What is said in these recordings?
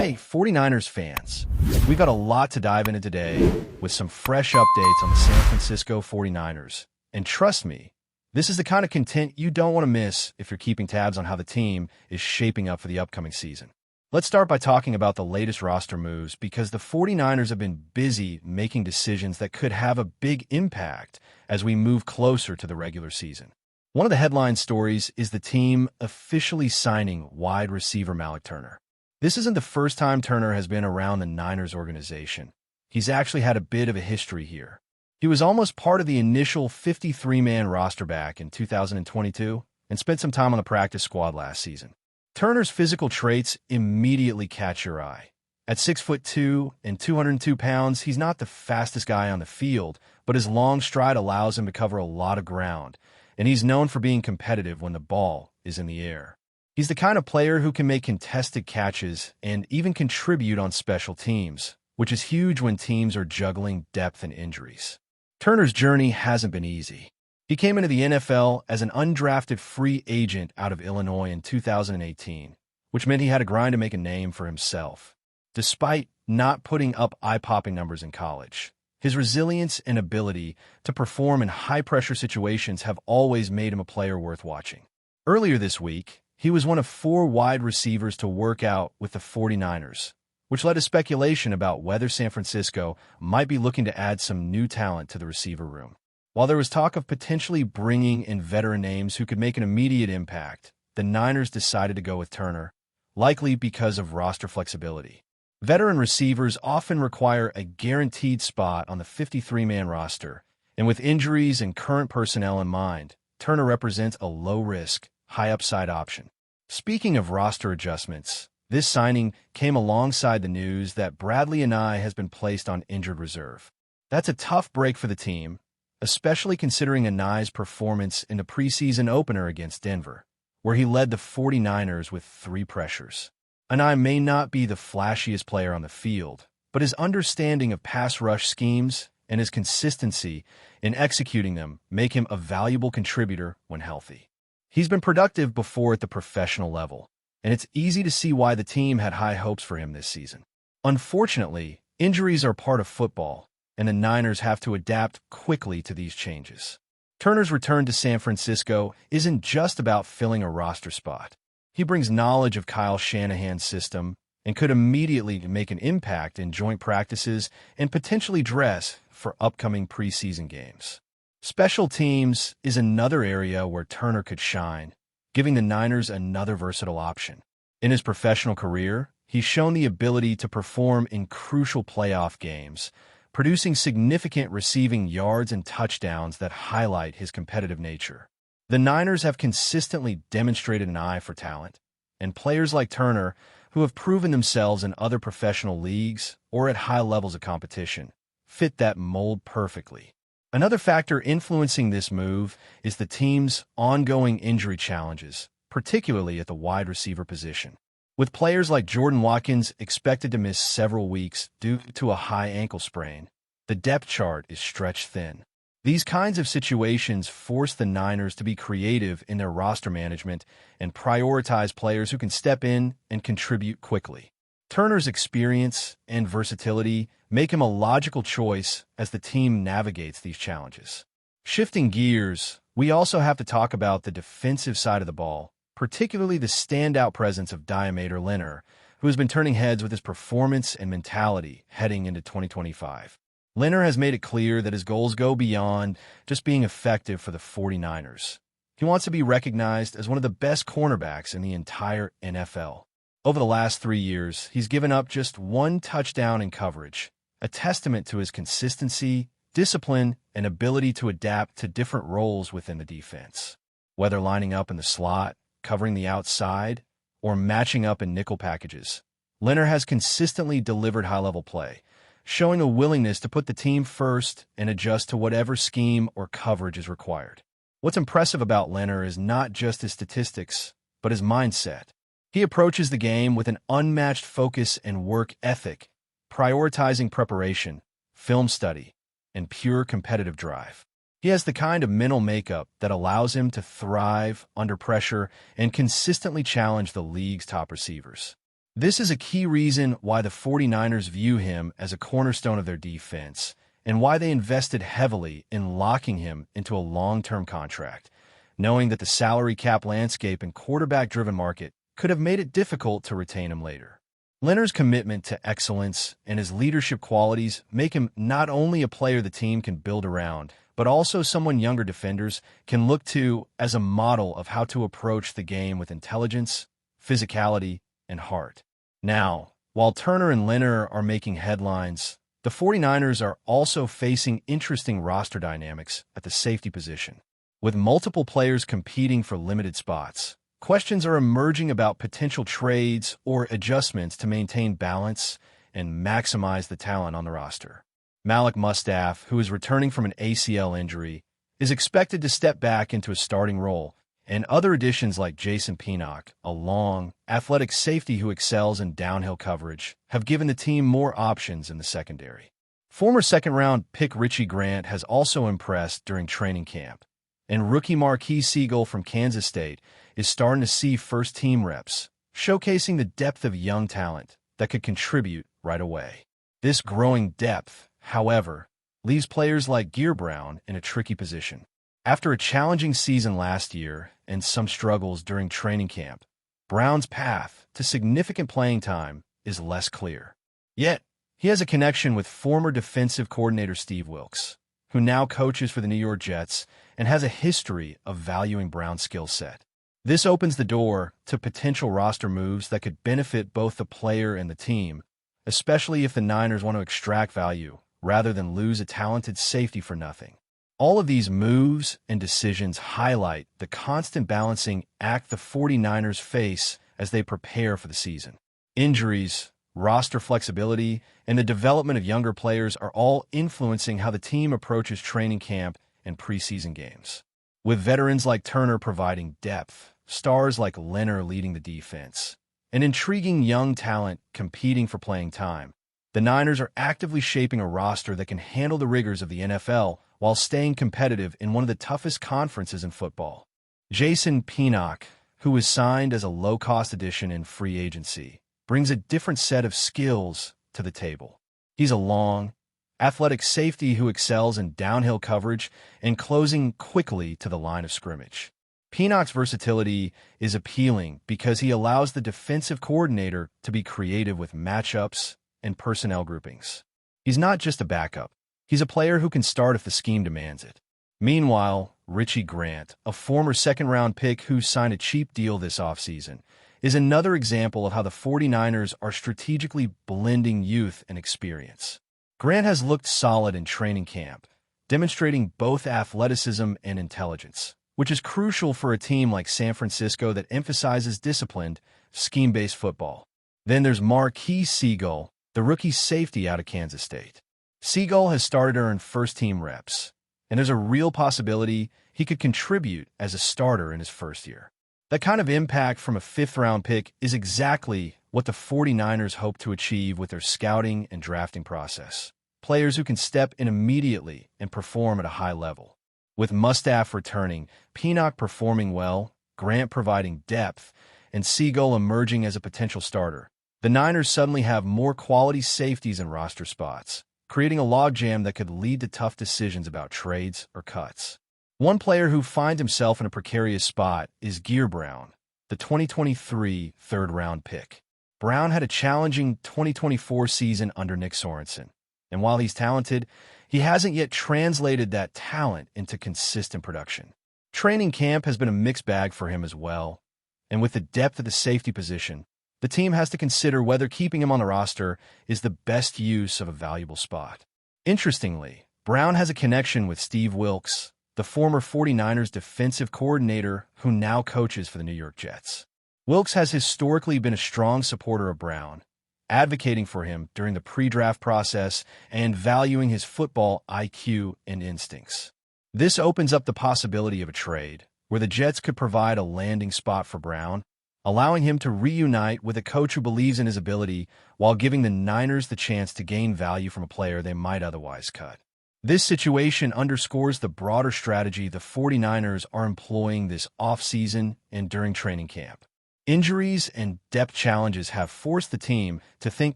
Hey, 49ers fans, we've got a lot to dive into today with some fresh updates on the San Francisco 49ers. And trust me, this is the kind of content you don't want to miss if you're keeping tabs on how the team is shaping up for the upcoming season. Let's start by talking about the latest roster moves because the 49ers have been busy making decisions that could have a big impact as we move closer to the regular season. One of the headline stories is the team officially signing wide receiver Malik Turner. This isn't the first time Turner has been around the Niners organization. He's actually had a bit of a history here. He was almost part of the initial 53-man roster back in 2022 and spent some time on the practice squad last season. Turner's physical traits immediately catch your eye. At 6'2" and 202 pounds, he's not the fastest guy on the field, but his long stride allows him to cover a lot of ground, and he's known for being competitive when the ball is in the air. He's the kind of player who can make contested catches and even contribute on special teams, which is huge when teams are juggling depth and injuries. Turner's journey hasn't been easy. He came into the NFL as an undrafted free agent out of Illinois in 2018, which meant he had to grind to make a name for himself. Despite not putting up eye-popping numbers in college, his resilience and ability to perform in high-pressure situations have always made him a player worth watching. Earlier this week, he was one of 4 wide receivers to work out with the 49ers, which led to speculation about whether San Francisco might be looking to add some new talent to the receiver room. While there was talk of potentially bringing in veteran names who could make an immediate impact, the Niners decided to go with Turner, likely because of roster flexibility. Veteran receivers often require a guaranteed spot on the 53-man roster, and with injuries and current personnel in mind, Turner represents a low-risk, high-upside option. Speaking of roster adjustments, this signing came alongside the news that Bradley Anae has been placed on injured reserve. That's a tough break for the team, especially considering Anae's performance in the preseason opener against Denver, where he led the 49ers with 3 pressures. Anae may not be the flashiest player on the field, but his understanding of pass rush schemes and his consistency in executing them make him a valuable contributor when healthy. He's been productive before at the professional level, and it's easy to see why the team had high hopes for him this season. Unfortunately, injuries are part of football, and the Niners have to adapt quickly to these changes. Turner's return to San Francisco isn't just about filling a roster spot. He brings knowledge of Kyle Shanahan's system and could immediately make an impact in joint practices and potentially dress for upcoming preseason games. Special teams is another area where Turner could shine, giving the Niners another versatile option. In his professional career, he's shown the ability to perform in crucial playoff games, producing significant receiving yards and touchdowns that highlight his competitive nature. The Niners have consistently demonstrated an eye for talent, and players like Turner, who have proven themselves in other professional leagues or at high levels of competition, fit that mold perfectly. Another factor influencing this move is the team's ongoing injury challenges, particularly at the wide receiver position. With players like Jordan Watkins expected to miss several weeks due to a high ankle sprain, the depth chart is stretched thin. These kinds of situations force the Niners to be creative in their roster management and prioritize players who can step in and contribute quickly. Turner's experience and versatility make him a logical choice as the team navigates these challenges. Shifting gears, we also have to talk about the defensive side of the ball, particularly the standout presence of Deommodore Lenoir, who has been turning heads with his performance and mentality heading into 2025. Lenoir has made it clear that his goals go beyond just being effective for the 49ers. He wants to be recognized as one of the best cornerbacks in the entire NFL. Over the last 3 years, he's given up just 1 touchdown in coverage, a testament to his consistency, discipline, and ability to adapt to different roles within the defense. Whether lining up in the slot, covering the outside, or matching up in nickel packages, Lenoir has consistently delivered high-level play, showing a willingness to put the team first and adjust to whatever scheme or coverage is required. What's impressive about Lenoir is not just his statistics, but his mindset. He approaches the game with an unmatched focus and work ethic, prioritizing preparation, film study, and pure competitive drive. He has the kind of mental makeup that allows him to thrive under pressure and consistently challenge the league's top receivers. This is a key reason why the 49ers view him as a cornerstone of their defense and why they invested heavily in locking him into a long-term contract, knowing that the salary cap landscape and quarterback-driven market could have made it difficult to retain him later. Lenoir's commitment to excellence and his leadership qualities make him not only a player the team can build around, but also someone younger defenders can look to as a model of how to approach the game with intelligence, physicality, and heart. Now, while Turner and Lenoir are making headlines, the 49ers are also facing interesting roster dynamics at the safety position. With multiple players competing for limited spots, questions are emerging about potential trades or adjustments to maintain balance and maximize the talent on the roster. Malik Turner, who is returning from an ACL injury, is expected to step back into a starting role, and other additions like Jason Pinnock, a long, athletic safety who excels in downhill coverage, have given the team more options in the secondary. Former second-round pick Richie Grant has also impressed during training camp, and rookie Marquise Siegel from Kansas State is starting to see first-team reps, showcasing the depth of young talent that could contribute right away. This growing depth, however, leaves players like Gear Brown in a tricky position. After a challenging season last year and some struggles during training camp, Brown's path to significant playing time is less clear. Yet, he has a connection with former defensive coordinator Steve Wilks, who now coaches for the New York Jets and has a history of valuing Brown's skill set. This opens the door to potential roster moves that could benefit both the player and the team, especially if the Niners want to extract value rather than lose a talented safety for nothing. All of these moves and decisions highlight the constant balancing act the 49ers face as they prepare for the season. Injuries, roster flexibility, and the development of younger players are all influencing how the team approaches training camp and preseason games. With veterans like Turner providing depth, stars like Lenoir leading the defense, and intriguing young talent competing for playing time, the Niners are actively shaping a roster that can handle the rigors of the NFL while staying competitive in one of the toughest conferences in football. Jason Pinnock, who was signed as a low-cost addition in free agency, brings a different set of skills to the table. He's a long, athletic safety who excels in downhill coverage and closing quickly to the line of scrimmage. Pinnock's versatility is appealing because he allows the defensive coordinator to be creative with matchups and personnel groupings. He's not just a backup. He's a player who can start if the scheme demands it. Meanwhile, Richie Grant, a former second-round pick who signed a cheap deal this offseason, is another example of how the 49ers are strategically blending youth and experience. Grant has looked solid in training camp, demonstrating both athleticism and intelligence, which is crucial for a team like San Francisco that emphasizes disciplined, scheme-based football. Then there's Marquise Siegel, the rookie safety out of Kansas State. Siegel has started to earn first-team reps, and there's a real possibility he could contribute as a starter in his first year. That kind of impact from a fifth-round pick is exactly what the 49ers hope to achieve with their scouting and drafting process. Players who can step in immediately and perform at a high level. With Mustaf returning, Pinnock performing well, Grant providing depth, and Siegel emerging as a potential starter, the Niners suddenly have more quality safeties and roster spots, creating a logjam that could lead to tough decisions about trades or cuts. One player who finds himself in a precarious spot is Gear Brown, the 2023 third-round pick. Brown had a challenging 2024 season under Nick Sorensen, and while he's talented, he hasn't yet translated that talent into consistent production. Training camp has been a mixed bag for him as well, and with the depth of the safety position, the team has to consider whether keeping him on the roster is the best use of a valuable spot. Interestingly, Brown has a connection with Steve Wilks, the former 49ers defensive coordinator who now coaches for the New York Jets. Wilks has historically been a strong supporter of Brown, advocating for him during the pre-draft process and valuing his football IQ and instincts. This opens up the possibility of a trade, where the Jets could provide a landing spot for Brown, allowing him to reunite with a coach who believes in his ability while giving the Niners the chance to gain value from a player they might otherwise cut. This situation underscores the broader strategy the 49ers are employing this offseason and during training camp. Injuries and depth challenges have forced the team to think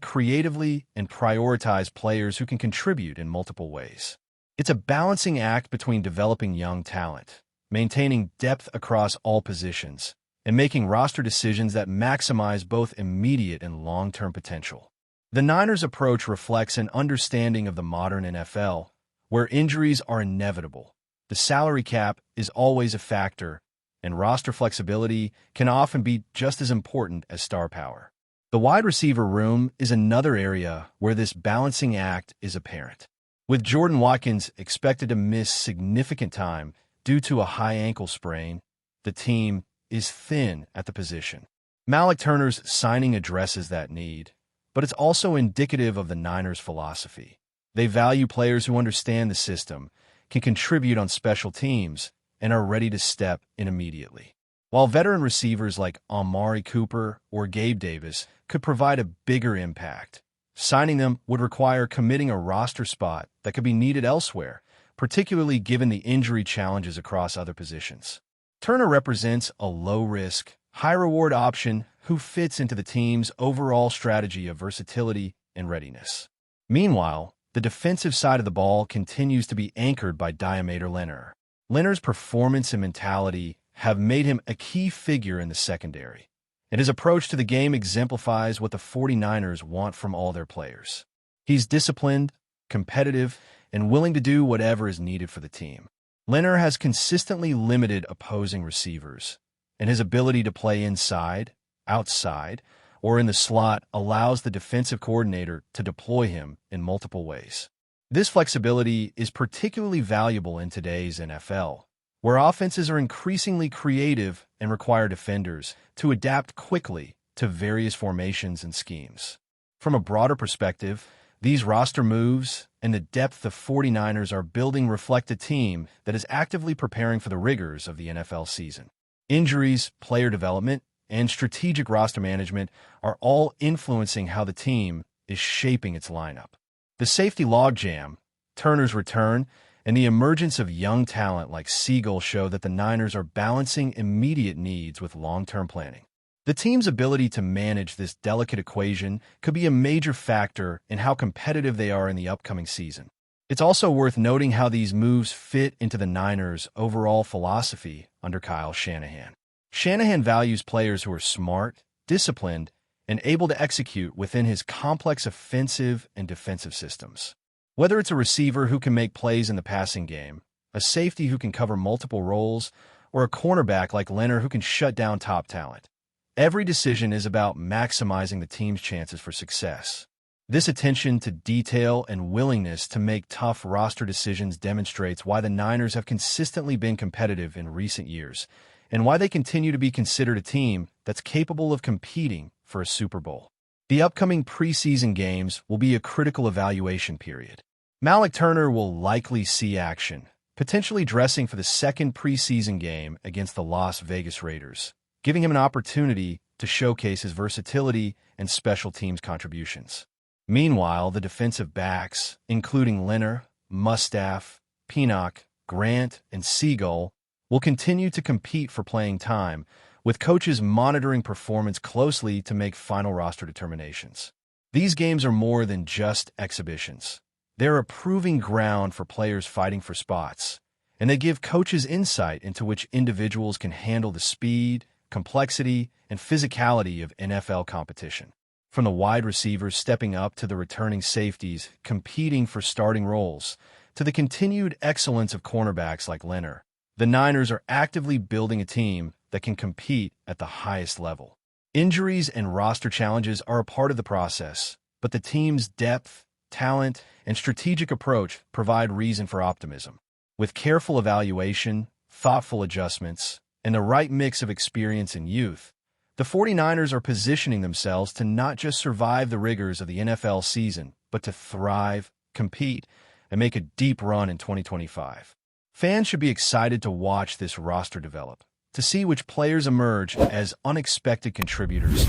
creatively and prioritize players who can contribute in multiple ways. It's a balancing act between developing young talent, maintaining depth across all positions, and making roster decisions that maximize both immediate and long-term potential. The Niners' approach reflects an understanding of the modern NFL, where injuries are inevitable. The salary cap is always a factor, and roster flexibility can often be just as important as star power. The wide receiver room is another area where this balancing act is apparent. With Jordan Watkins expected to miss significant time due to a high ankle sprain, the team is thin at the position. Malik Turner's signing addresses that need, but it's also indicative of the Niners' philosophy. They value players who understand the system, can contribute on special teams, and are ready to step in immediately. While veteran receivers like Amari Cooper or Gabe Davis could provide a bigger impact, signing them would require committing a roster spot that could be needed elsewhere, particularly given the injury challenges across other positions. Turner represents a low-risk, high-reward option who fits into the team's overall strategy of versatility and readiness. Meanwhile, the defensive side of the ball continues to be anchored by Deommodore Lenoir. Lenoir's performance and mentality have made him a key figure in the secondary, and his approach to the game exemplifies what the 49ers want from all their players. He's disciplined, competitive, and willing to do whatever is needed for the team. Lenoir has consistently limited opposing receivers, and his ability to play inside, outside, or in the slot allows the defensive coordinator to deploy him in multiple ways. This flexibility is particularly valuable in today's NFL, where offenses are increasingly creative and require defenders to adapt quickly to various formations and schemes. From a broader perspective, these roster moves and the depth the 49ers are building reflect a team that is actively preparing for the rigors of the NFL season. Injuries, player development, and strategic roster management are all influencing how the team is shaping its lineup. The safety logjam, Turner's return, and the emergence of young talent like Siegel show that the Niners are balancing immediate needs with long-term planning. The team's ability to manage this delicate equation could be a major factor in how competitive they are in the upcoming season. It's also worth noting how these moves fit into the Niners' overall philosophy under Kyle Shanahan. Shanahan values players who are smart, disciplined, and able to execute within his complex offensive and defensive systems. Whether it's a receiver who can make plays in the passing game, a safety who can cover multiple roles, or a cornerback like Lenoir who can shut down top talent, every decision is about maximizing the team's chances for success. This attention to detail and willingness to make tough roster decisions demonstrates why the Niners have consistently been competitive in recent years, and why they continue to be considered a team that's capable of competing for a Super Bowl. The upcoming preseason games will be a critical evaluation period. Malik Turner will likely see action, potentially dressing for the second preseason game against the Las Vegas Raiders, giving him an opportunity to showcase his versatility and special teams contributions. Meanwhile, the defensive backs, including Lenoir, Mustaf, Pinnock, Grant, and Siegel, will continue to compete for playing time, with coaches monitoring performance closely to make final roster determinations. These games are more than just exhibitions. They're a proving ground for players fighting for spots, and they give coaches insight into which individuals can handle the speed, complexity, and physicality of NFL competition. From the wide receivers stepping up to the returning safeties competing for starting roles, to the continued excellence of cornerbacks like Lenoir, the Niners are actively building a team that can compete at the highest level. Injuries and roster challenges are a part of the process, but the team's depth, talent, and strategic approach provide reason for optimism. With careful evaluation, thoughtful adjustments, and the right mix of experience and youth, the 49ers are positioning themselves to not just survive the rigors of the NFL season, but to thrive, compete, and make a deep run in 2025. Fans should be excited to watch this roster develop, to see which players emerge as unexpected contributors,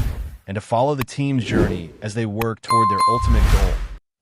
and to follow the team's journey as they work toward their ultimate goal,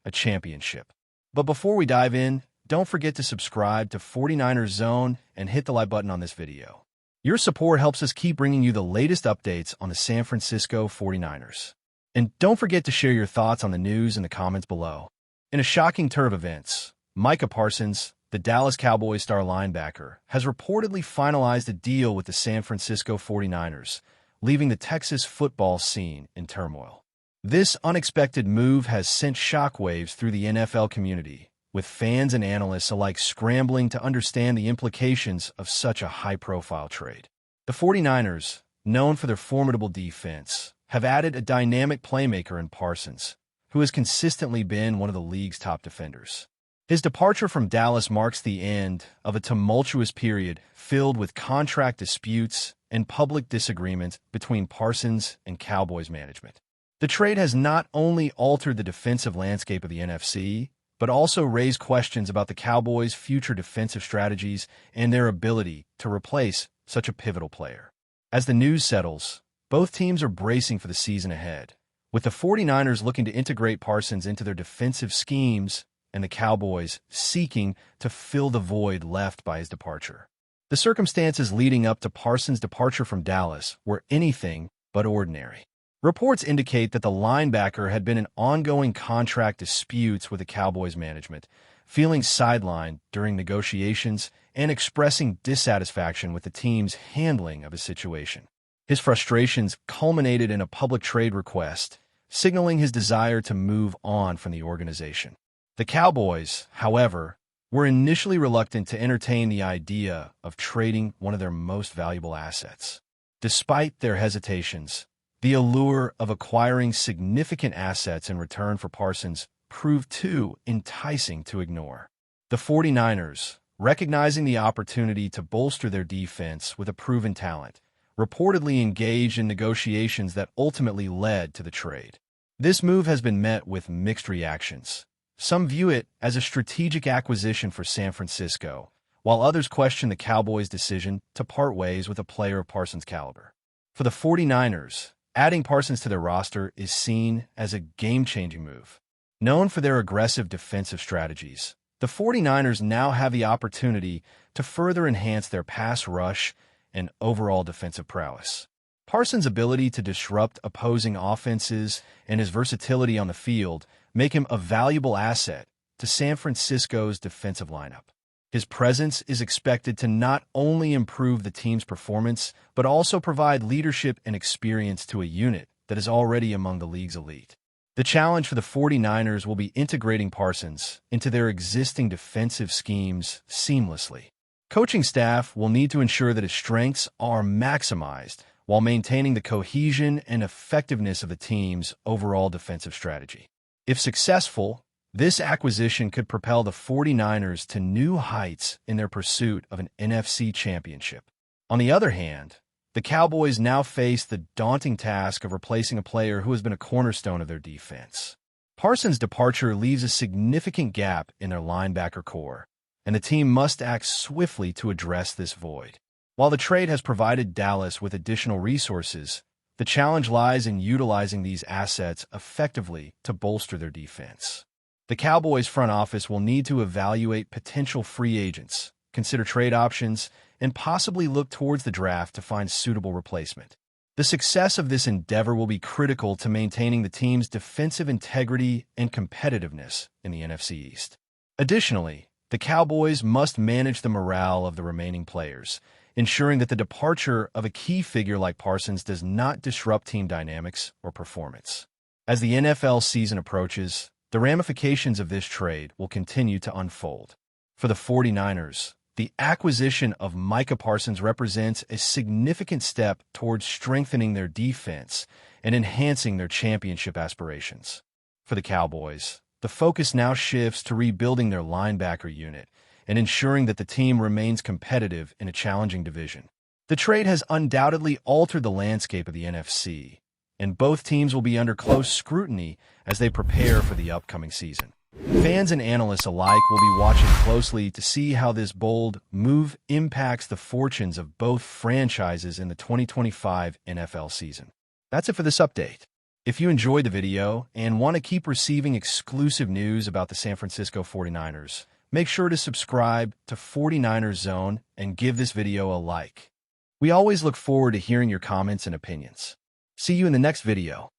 a championship. But before we dive in, don't forget to subscribe to 49ers Zone and hit the like button on this video. Your support helps us keep bringing you the latest updates on the San Francisco 49ers. And don't forget to share your thoughts on the news in the comments below. In a shocking turn of events, Micah Parsons, the Dallas Cowboys star linebacker, has reportedly finalized a deal with the San Francisco 49ers, leaving the Texas football scene in turmoil. This unexpected move has sent shockwaves through the NFL community, with fans and analysts alike scrambling to understand the implications of such a high-profile trade. The 49ers, known for their formidable defense, have added a dynamic playmaker in Parsons, who has consistently been one of the league's top defenders. His departure from Dallas marks the end of a tumultuous period filled with contract disputes and public disagreement between Parsons and Cowboys management. The trade has not only altered the defensive landscape of the NFC, but also raised questions about the Cowboys' future defensive strategies and their ability to replace such a pivotal player. As the news settles, both teams are bracing for the season ahead, with the 49ers looking to integrate Parsons into their defensive schemes and the Cowboys seeking to fill the void left by his departure. The circumstances leading up to Parsons' departure from Dallas were anything but ordinary. Reports indicate that the linebacker had been in ongoing contract disputes with the Cowboys management, feeling sidelined during negotiations and expressing dissatisfaction with the team's handling of his situation. His frustrations culminated in a public trade request, signaling his desire to move on from the organization. The Cowboys, however, were initially reluctant to entertain the idea of trading one of their most valuable assets. Despite their hesitations, the allure of acquiring significant assets in return for Parsons proved too enticing to ignore. The 49ers, recognizing the opportunity to bolster their defense with a proven talent, reportedly engaged in negotiations that ultimately led to the trade. This move has been met with mixed reactions. Some view it as a strategic acquisition for San Francisco, while others question the Cowboys' decision to part ways with a player of Parsons' caliber. For the 49ers, adding Parsons to their roster is seen as a game-changing move. Known for their aggressive defensive strategies, the 49ers now have the opportunity to further enhance their pass rush and overall defensive prowess. Parsons' ability to disrupt opposing offenses and his versatility on the field make him a valuable asset to San Francisco's defensive lineup. His presence is expected to not only improve the team's performance, but also provide leadership and experience to a unit that is already among the league's elite. The challenge for the 49ers will be integrating Parsons into their existing defensive schemes seamlessly. Coaching staff will need to ensure that his strengths are maximized while maintaining the cohesion and effectiveness of the team's overall defensive strategy. If successful, this acquisition could propel the 49ers to new heights in their pursuit of an NFC championship. On the other hand, the Cowboys now face the daunting task of replacing a player who has been a cornerstone of their defense. Parsons' departure leaves a significant gap in their linebacker core, and the team must act swiftly to address this void. While the trade has provided Dallas with additional resources, the challenge lies in utilizing these assets effectively to bolster their defense. The Cowboys' front office will need to evaluate potential free agents, consider trade options, and possibly look towards the draft to find suitable replacement. The success of this endeavor will be critical to maintaining the team's defensive integrity and competitiveness in the NFC East. Additionally, the Cowboys must manage the morale of the remaining players, ensuring that the departure of a key figure like Parsons does not disrupt team dynamics or performance. As the NFL season approaches, the ramifications of this trade will continue to unfold. For the 49ers, the acquisition of Micah Parsons represents a significant step towards strengthening their defense and enhancing their championship aspirations. For the Cowboys, the focus now shifts to rebuilding their linebacker unit and ensuring that the team remains competitive in a challenging division. The trade has undoubtedly altered the landscape of the NFC, and both teams will be under close scrutiny as they prepare for the upcoming season. Fans and analysts alike will be watching closely to see how this bold move impacts the fortunes of both franchises in the 2025 NFL season. That's it for this update. If you enjoyed the video and want to keep receiving exclusive news about the San Francisco 49ers, make sure to subscribe to 49ers Zone and give this video a like. We always look forward to hearing your comments and opinions. See you in the next video.